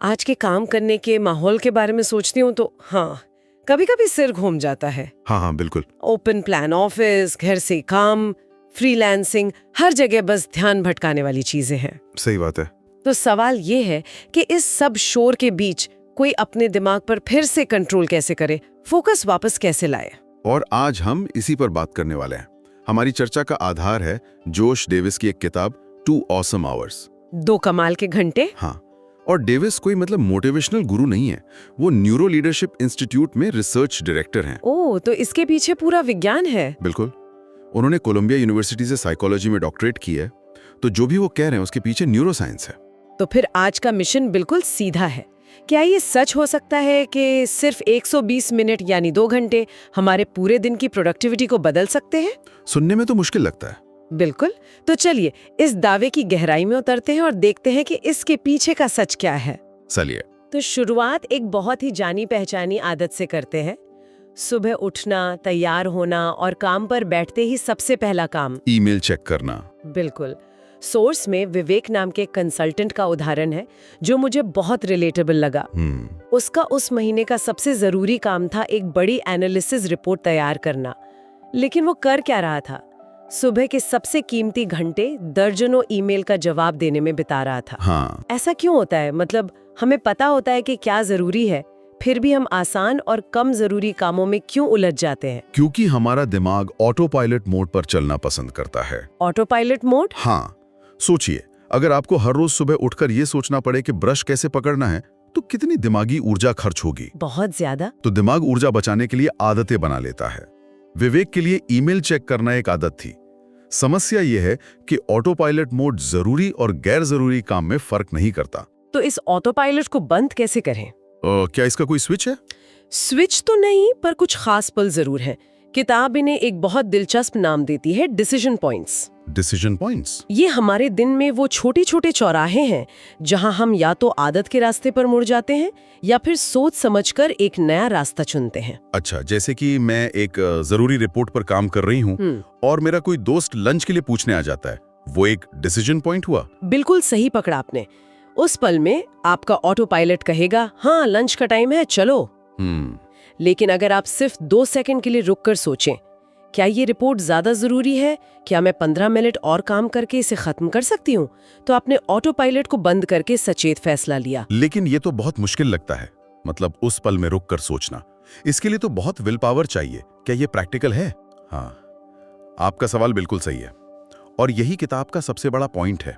आज के काम करने के माहौल के बारे में सोचती हूँ तो हाँ, कभी कभी सिर घूम जाता है। हाँ हाँ बिल्कुल। ओपन प्लान ऑफिस, घर से काम, फ्रीलांसिंग, हर जगह बस ध्यान भटकाने वाली चीजें हैं। सही बात है। तो सवाल ये है कि इस सब शोर के बीच कोई अपने दिमाग पर फिर से कंट्रोल कैसे करे, फोकस वापस कैसे लाए। और आज हम इसी पर बात करने वाले हैं। हमारी चर्चा का आधार है जोश डेविस की एक किताब 2 ऑसम आवर्स। 2 कमाल के घंटे। हाँ, और डेविस कोई मतलब मोटिवेशनल गुरु नहीं है, वो न्यूरो लीडरशिप इंस्टीट्यूट में रिसर्च डायरेक्टर हैं। ओह, तो इसके पीछे पूरा विज्ञान है। बिल्कुल। उन्होंने कोलंबिया यूनिवर्सिटी से साइकोलॉजी में डॉक्टरेट की है, तो जो भी वो कह रहे हैं उसके पीछे न्यूरो साइंस है। तो फिर आज का मिशन बिल्कुल सीधा है। क्या ये सच हो सकता है कि सिर्फ 120 मिनट यानी 2 घंटे हमारे पूरे दिन की प्रोडक्टिविटी को बदल सकते हैं? सुनने में तो मुश्किल लगता है। बिल्कुल। तो चलिए इस दावे की गहराई में उतरते हैं और देखते हैं कि इसके पीछे का सच क्या है। चलिए। तो शुरुआत एक बहुत ही जानी पहचानी आदत से करते हैं। सुबह उठना, तैयार होना और काम पर बैठते ही सबसे पहला काम ईमेल चेक करना। बिल्कुल। सोर्स में विवेक नाम के कंसल्टेंट का उदाहरण है जो मुझे बहुत रिलेटेबल लगा। उसका उस महीने का सबसे जरूरी काम था एक बड़ी एनालिसिस रिपोर्ट तैयार करना। लेकिन वो कर क्या रहा था? सुबह के सबसे कीमती घंटे दर्जनों ईमेल का जवाब देने में बिता रहा था। हाँ। ऐसा क्यों होता है? मतलब हमें पता होता है कि क्या जरूरी है, फिर भी हम आसान और कम जरूरी कामों में क्यों उलझ जाते हैं? क्योंकि हमारा दिमाग ऑटो पायलट मोड पर चलना पसंद करता है। Auto pilot mode? हाँ, सोचिए, अगर आपको हर रोज सुबह उठकर ये सोचना पड़े कि ब्रश कैसे पकड़ना है, तो कितनी दिमागी ऊर्जा खर्च होगी। बहुत ज्यादा। तो दिमाग ऊर्जा बचाने के लिए आदतें बना लेता है। विवेक के लिए ईमेल चेक करना एक आदत थी। समस्या यह है कि ऑटो पायलट मोड जरूरी और गैर जरूरी काम में फर्क नहीं करता। तो इस ऑटो पायलट को बंद कैसे करें? क्या इसका कोई स्विच है? स्विच तो नहीं, पर कुछ खास पल जरूर है। किताब इन्हें एक बहुत दिलचस्प नाम देती है, डिसीजन पॉइंट्स। Decision points? ये हमारे दिन में वो छोटे छोटे चौराहे हैं जहां हम या तो आदत के रास्ते पर मुड़ जाते हैं या फिर सोच समझकर एक नया रास्ता चुनते हैं। अच्छा, जैसे कि मैं एक जरूरी रिपोर्ट पर काम कर रही हूँ और मेरा कोई दोस्त लंच के लिए पूछने आ जाता है, वो एक डिसीजन पॉइंट हुआ। बिल्कुल सही पकड़ा आपने। उस पल में आपका ऑटो पायलट कहेगा, हाँ लंच का टाइम है, चलो। लेकिन अगर आप सिर्फ 2 सेकंड के लिए रुककर सोचें, क्या ये रिपोर्ट ज्यादा जरूरी है? क्या मैं 15 मिनट और काम करके इसे खत्म कर सकती हूँ? तो आपने ऑटो पायलट को बंद करके सचेत फैसला लिया। लेकिन ये तो बहुत मुश्किल लगता है, मतलब उस पल में रुककर सोचना। इसके लिए तो बहुत विल पावर चाहिए। क्या ये प्रैक्टिकल है? हाँ, आपका सवाल बिल्कुल सही है और यही किताब का सबसे बड़ा पॉइंट है।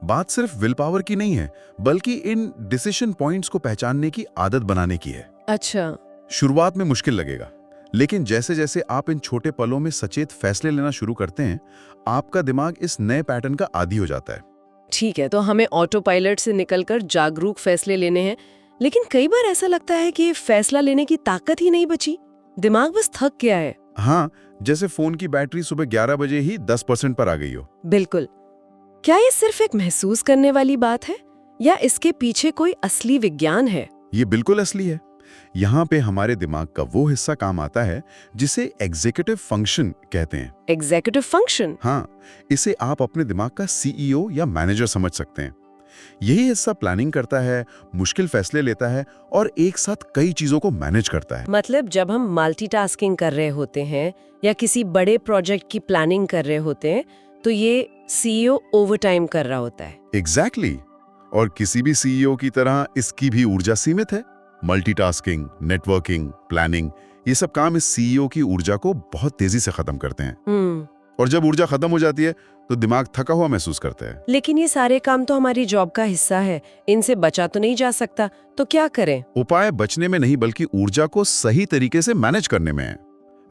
बात सिर्फ विल पावर की नहीं है, बल्कि इन डिसीजन पॉइंट्स को पहचानने की आदत बनाने की है। अच्छा। शुरुआत में मुश्किल लगेगा, लेकिन जैसे जैसे आप इन छोटे पलों में सचेत फैसले लेना शुरू करते हैं, आपका दिमाग इस नए पैटर्न का आदी हो जाता है। ठीक है, तो हमें ऑटो पायलट से निकलकर जागरूक फैसले लेने हैं। लेकिन कई बार ऐसा लगता है कि फैसला लेने की ताकत ही नहीं बची, दिमाग बस थक गया है। हाँ, जैसे फोन की बैटरी सुबह 11 बजे ही 10% पर आ गई हो। बिल्कुल। क्या ये सिर्फ एक महसूस करने वाली बात है या इसके पीछे कोई असली विज्ञान है? ये बिल्कुल असली है। यहाँ पे हमारे दिमाग का वो हिस्सा काम आता है जिसे एग्जीक्यूटिव फंक्शन कहते हैं। Executive function? हाँ, इसे आप अपने दिमाग का सीईओ या मैनेजर समझ सकते हैं। यही हिस्सा प्लानिंग करता है, मुश्किल फैसले लेता है और एक साथ कई चीजों को मैनेज करता है। मतलब जब हम मल्टीटास्किंग कर रहे होते हैं या किसी बड़े प्रोजेक्ट की प्लानिंग कर रहे होते हैं, तो ये सीईओ ओवरटाइम कर रहा होता है। एग्जैक्टली। और किसी भी सीईओ की तरह इसकी भी ऊर्जा सीमित है। मल्टीटास्किंग, नेटवर्किंग, प्लानिंग, ये सब काम इस सीईओ की ऊर्जा को बहुत तेजी से खत्म करते हैं। और जब ऊर्जा खत्म हो जाती है तो दिमाग थका हुआ महसूस करता है। लेकिन ये सारे काम तो हमारी जॉब का हिस्सा है, इनसे बचा तो नहीं जा सकता, तो क्या करें? उपाय बचने में नहीं, बल्कि ऊर्जा को सही तरीके से मैनेज करने में है।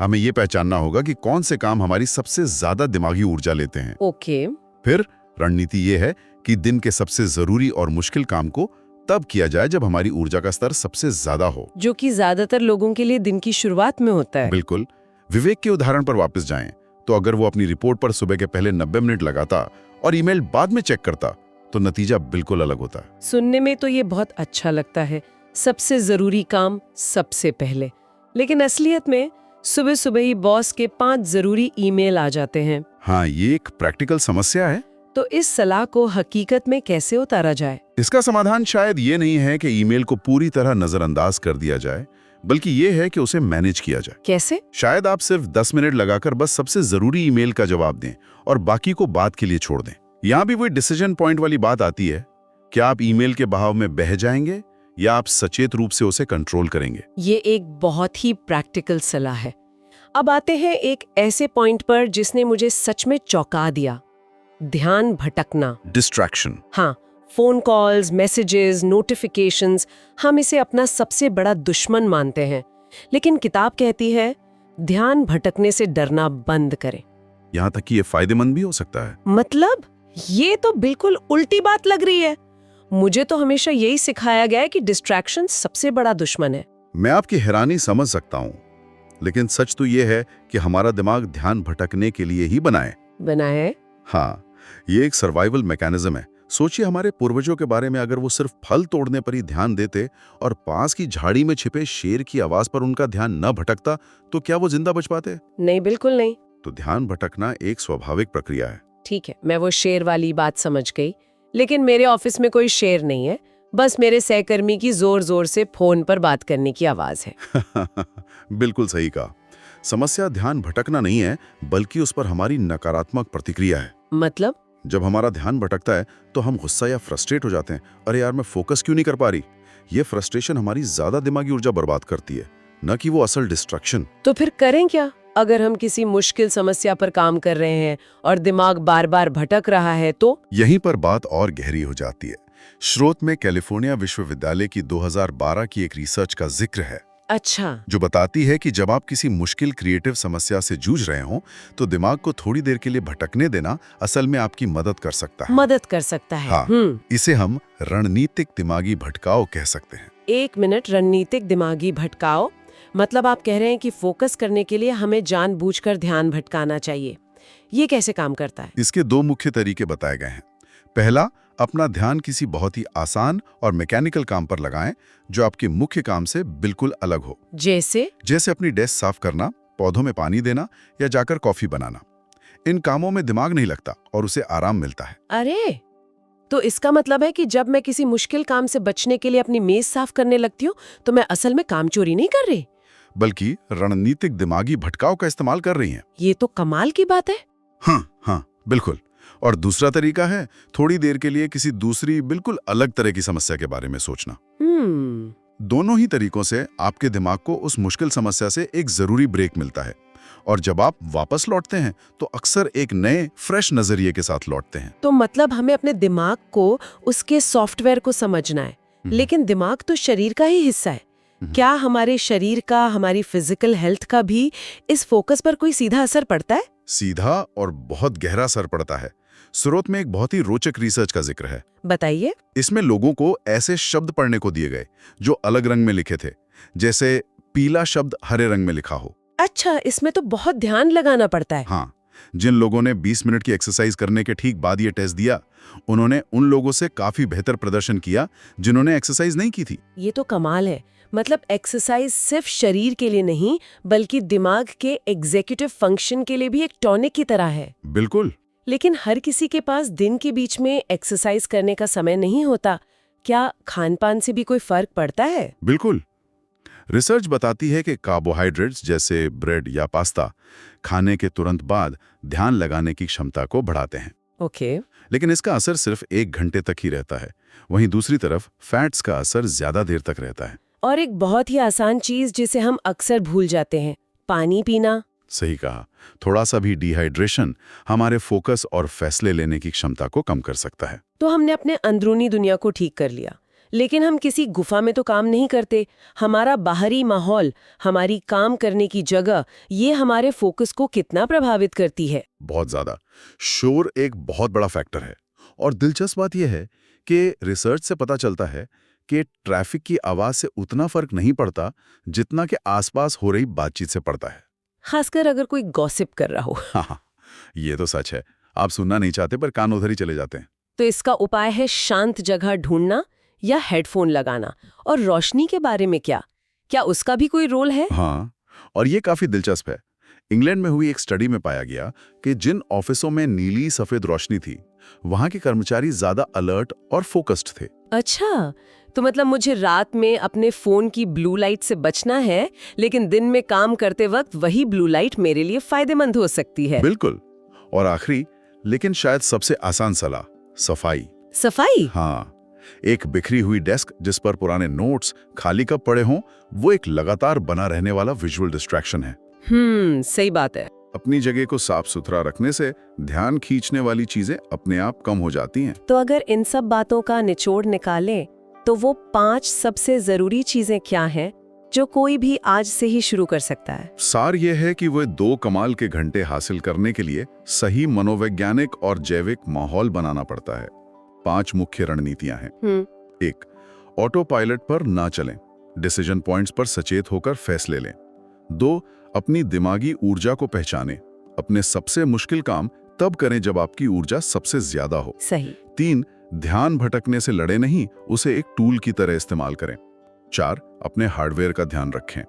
हमें ये पहचानना होगा कि कौन से काम हमारी सबसे ज्यादा दिमागी ऊर्जा लेते हैं। ओके। फिर रणनीति ये है कि दिन के सबसे जरूरी और मुश्किल काम को तब किया जाए जब हमारी ऊर्जा का स्तर सबसे ज्यादा हो, जो कि ज्यादातर लोगों के लिए दिन की शुरुआत में होता है। बिल्कुल। विवेक के उदाहरण पर वापस जाएं, तो अगर वो अपनी रिपोर्ट पर सुबह के पहले 90 मिनट लगाता और ईमेल बाद में चेक करता, तो नतीजा बिल्कुल अलग होता। सुनने में तो ये बहुत अच्छा लगता है, सबसे जरूरी काम सबसे पहले। लेकिन असलियत में सुबह सुबह ही बॉस के 5 जरूरी ईमेल आ जाते हैं। हाँ, ये एक प्रैक्टिकल समस्या है। तो इस सलाह को हकीकत में कैसे उतारा जाए? इसका समाधान शायद ये नहीं है कि ईमेल को पूरी तरह नजरअंदाज कर दिया जाए, बल्कि ये है कि उसे मैनेज किया जाए। कैसे? शायद आप सिर्फ 10 मिनट लगाकर बस सबसे जरूरी ईमेल का जवाब दें और बाकी को बात के लिए छोड़ दें। यहाँ भी वही डिसीजन पॉइंट वाली बात आती है, क्या आप ईमेल के बहाव में बह जाएंगे या आप सचेत रूप से उसे कंट्रोल करेंगे। ये एक बहुत ही प्रैक्टिकल सलाह है। अब आते हैं एक ऐसे पॉइंट पर जिसने मुझे सच में चौंका दिया, ध्यान भटकना। डिस्ट्रैक्शन। हाँ, फोन कॉल्स, मैसेजेस, नोटिफिकेशंस, हम इसे अपना सबसे बड़ा दुश्मन मानते हैं, लेकिन किताब कहती है ध्यान भटकने से डरना बंद करें। यहाँ तक कि ये फायदेमंद भी हो सकता है। मतलब ये तो बिल्कुल उल्टी बात लग रही है। मुझे तो हमेशा यही सिखाया गया है कि डिस्ट्रैक्शन सबसे बड़ा दुश्मन है। मैं आपकी हैरानी समझ सकता हूँ, लेकिन सच तो ये है कि हमारा दिमाग ध्यान भटकने के लिए ही बना है। हाँ, ये एक सर्वाइवल मैकेनिज्म है। सोचिए, हमारे पूर्वजों के बारे में, अगर वो सिर्फ फल तोड़ने पर ही ध्यान देते और पास की झाड़ी में छिपे शेर की आवाज पर उनका ध्यान न भटकता, तो क्या वो जिंदा बच पाते? नहीं, बिल्कुल नहीं। तो ध्यान भटकना एक स्वाभाविक प्रक्रिया है। ठीक है, मैं वो शेर वाली बात समझ गई, लेकिन मेरे ऑफिस में कोई शेर नहीं है, बस मेरे सहकर्मी की जोर जोर से फोन पर बात करने की आवाज है। बिल्कुल सही कहा। समस्या ध्यान भटकना नहीं है, बल्कि उस पर हमारी नकारात्मक प्रतिक्रिया है। मतलब? जब हमारा ध्यान भटकता है तो हम गुस्सा या फ्रस्ट्रेट हो जाते हैं, अरे यार मैं फोकस क्यों नहीं कर पा रही। ये फ्रस्ट्रेशन हमारी ज्यादा दिमागी ऊर्जा बर्बाद करती है, न कि वो असल डिस्ट्रैक्शन। तो फिर करें क्या अगर हम किसी मुश्किल समस्या पर काम कर रहे हैं और दिमाग बार बार भटक रहा है? तो यहीं पर बात और गहरी हो जाती है। स्रोत में कैलिफोर्निया विश्वविद्यालय की 2012 की एक रिसर्च का जिक्र है। अच्छा। जो बताती है कि जब आप किसी मुश्किल क्रिएटिव समस्या से जूझ रहे हो तो दिमाग को थोड़ी देर के लिए भटकने देना असल में आपकी मदद कर सकता है। मदद कर सकता है। हाँ, इसे हम रणनीतिक दिमागी भटकाव कह सकते हैं। 1 मिनट, रणनीतिक दिमागी भटकाव। मतलब आप कह रहे हैं कि फोकस करने के लिए हमें जानबूझकर ध्यान भटकाना चाहिए। ये कैसे काम करता है? इसके 2 मुख्य तरीके बताए गए हैं। पहला, अपना ध्यान किसी बहुत ही आसान और मैकेनिकल काम पर लगाएं जो आपके मुख्य काम से बिल्कुल अलग हो। जैसे अपनी डेस्क साफ करना, पौधों में पानी देना या जाकर कॉफी बनाना। इन कामों में दिमाग नहीं लगता और उसे आराम मिलता है। अरे, तो इसका मतलब है कि जब मैं किसी मुश्किल काम से बचने के लिए अपनी मेज साफ करने लगती हूँ तो मैं असल में काम चोरी नहीं कर रही, बल्कि रणनीतिक दिमागी भटकाव का इस्तेमाल कर रही हैं। ये तो कमाल की बात है। हाँ, बिल्कुल। और दूसरा तरीका है थोड़ी देर के लिए किसी दूसरी बिल्कुल अलग तरह की समस्या के बारे में सोचना। दोनों ही तरीकों से आपके दिमाग को उस मुश्किल समस्या से एक जरूरी ब्रेक मिलता है, और जब आप वापस लौटते हैं तो अक्सर एक नए फ्रेश नजरिए के साथ लौटते हैं। तो मतलब हमें अपने दिमाग को, उसके सॉफ्टवेयर को समझना है। लेकिन दिमाग तो शरीर का ही हिस्सा है। क्या हमारे शरीर का, हमारी फिजिकल हेल्थ का भी इस फोकस पर कोई सीधा असर पड़ता है? सीधा और बहुत गहरा असर पड़ता है। स्रोत में एक बहुत ही रोचक रिसर्च का जिक्र है। बताइए। इसमें लोगों को ऐसे शब्द पढ़ने को दिए गए जो अलग रंग में लिखे थे, जैसे पीला शब्द हरे रंग में लिखा हो। अच्छा, इसमें तो बहुत ध्यान लगाना पड़ता है। हाँ, जिन लोगों ने 20 मिनट की एक्सरसाइज करने के ठीक बाद ये टेस्ट दिया, उन्होंने उन लोगों से काफी बेहतर प्रदर्शन किया जिन्होंने एक्सरसाइज नहीं की थी। ये तो कमाल है। मतलब एक्सरसाइज सिर्फ शरीर के लिए नहीं, बल्कि दिमाग के एग्जीक्यूटिव फंक्शन के लिए भी एक टॉनिक की तरह है। बिल्कुल। लेकिन हर किसी के पास दिन के बीच में एक्सरसाइज करने का समय नहीं होता। क्या खान-पान से भी कोई फर्क पड़ता है? बिल्कुल। रिसर्च बताती है कि कार्बोहाइड्रेट्स जैसे ब्रेड या पास्ता खाने के तुरंत बाद ध्यान लगाने की क्षमता को बढ़ाते हैं। ओके। लेकिन इसका असर सिर्फ 1 घंटे तक ही रहता है। वहीं दूसरी तरफ फैट्स का असर ज्यादा देर तक रहता है। और एक बहुत ही आसान चीज जिसे हम अक्सर भूल जाते हैं, पानी पीना। सही कहा। थोड़ा सा भी डिहाइड्रेशन हमारे फोकस और फैसले लेने की क्षमता को कम कर सकता है। तो हमने अपने अंदरूनी दुनिया को ठीक कर लिया, लेकिन हम किसी गुफा में तो काम नहीं करते। हमारा बाहरी माहौल, हमारी काम करने की जगह, ये हमारे फोकस को कितना प्रभावित करती है? बहुत ज्यादा। शोर एक बहुत बड़ा फैक्टर है। और दिलचस्प बात यह है कि रिसर्च से पता चलता है कि ट्रैफिक की आवाज से उतना फर्क नहीं पड़ता जितना कि आसपास हो रही बातचीत से पड़ता है, खासकर अगर कोई गॉसिप कर रहा हो। हाँ, ये तो सच है। आप सुनना नहीं चाहते पर कान उधर ही चले जाते हैं। तो इसका उपाय है शांत जगह ढूंढना या हेडफोन लगाना। और रोशनी के बारे में क्या उसका भी कोई रोल है? हाँ, और ये काफी दिलचस्प है। इंग्लैंड में हुई एक स्टडी में पाया गया कि जिन ऑफिसों में नीली सफेद रोशनी थी वहां के कर्मचारी ज्यादा अलर्ट और फोकस्ड थे। अच्छा, तो मतलब मुझे रात में अपने फोन की ब्लू लाइट से बचना है, लेकिन दिन में काम करते वक्त वही ब्लू लाइट मेरे लिए फायदेमंद हो सकती है। बिल्कुल। और आखिरी, लेकिन शायद सबसे आसान सलाह, सफाई। सफाई? हाँ, एक बिखरी हुई डेस्क जिस पर पुराने नोट्स, खाली कप पड़े हों, वो एक लगातार बना रहने वाला विजुअल डिस्ट्रैक्शन है। सही बात है। अपनी जगह को साफ सुथरा रखने से ध्यान खींचने वाली चीजें अपने आप कम हो जाती हैं। तो अगर इन सब बातों का निचोड़ निकालें, तो वो 5 सबसे जरूरी चीजें क्या हैं जो कोई भी आज से ही शुरू कर सकता है? सार ये है कि वे 2 कमाल के घंटे हासिल करने के लिए सही मनोवैज्ञानिक और जैविक माहौल बनाना पड़ता है। 5 मुख्य रणनीतियां हैं। 1, ऑटो पायलट पर ना चलें, डिसीजन पॉइंट्स पर सचेत होकर फैसले लें। 2, अपनी दिमागी ऊर्जा को पहचानें, अपने सबसे मुश्किल काम तब करें जब आपकी ऊर्जा सबसे ज्यादा हो। सही। 3, ध्यान भटकने से लड़े नहीं, उसे एक टूल की तरह इस्तेमाल करें। 4, अपने हार्डवेयर का ध्यान रखें,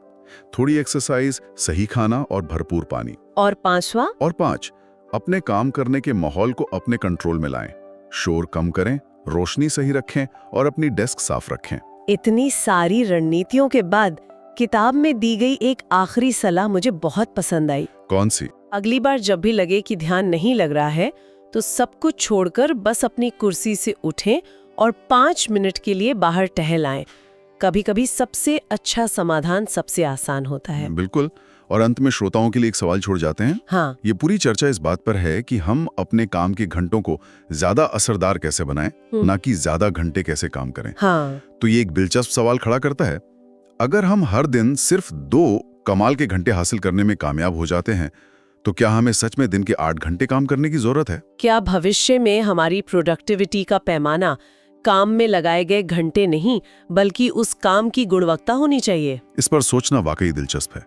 थोड़ी एक्सरसाइज, सही खाना और भरपूर पानी। और 5वां? और 5, अपने काम करने के माहौल को अपने कंट्रोल में लाएं, शोर कम करें, रोशनी सही रखें और अपनी डेस्क साफ रखें। इतनी सारी रणनीतियों के बाद किताब में दी गई एक आखिरी सलाह मुझे बहुत पसंद आई। कौन सी? अगली बार जब भी लगे कि ध्यान नहीं लग रहा है, तो सब कुछ छोड़कर बस अपनी कुर्सी से उठें और 5 मिनट के लिए बाहर टहल आएं। कभी-कभी सबसे अच्छा समाधान सबसे आसान होता है। बिल्कुल। और अंत में श्रोताओं के लिए एक सवाल छोड़ जाते हैं। हाँ। ये पूरी चर्चा इस बात पर है कि हम अपने काम के घंटों को ज्यादा असरदार कैसे बनाएं, ना कि ज्यादा घंटे कैसे काम करें। हाँ। तो ये एक दिलचस्प सवाल खड़ा करता है। अगर हम हर दिन सिर्फ 2 कमाल के घंटे हासिल करने में कामयाब हो जाते हैं, तो क्या हमें सच में दिन के 8 घंटे काम करने की जरूरत है? क्या भविष्य में हमारी प्रोडक्टिविटी का पैमाना काम में लगाए गए घंटे नहीं, बल्कि उस काम की गुणवत्ता होनी चाहिए? इस पर सोचना वाकई दिलचस्प है।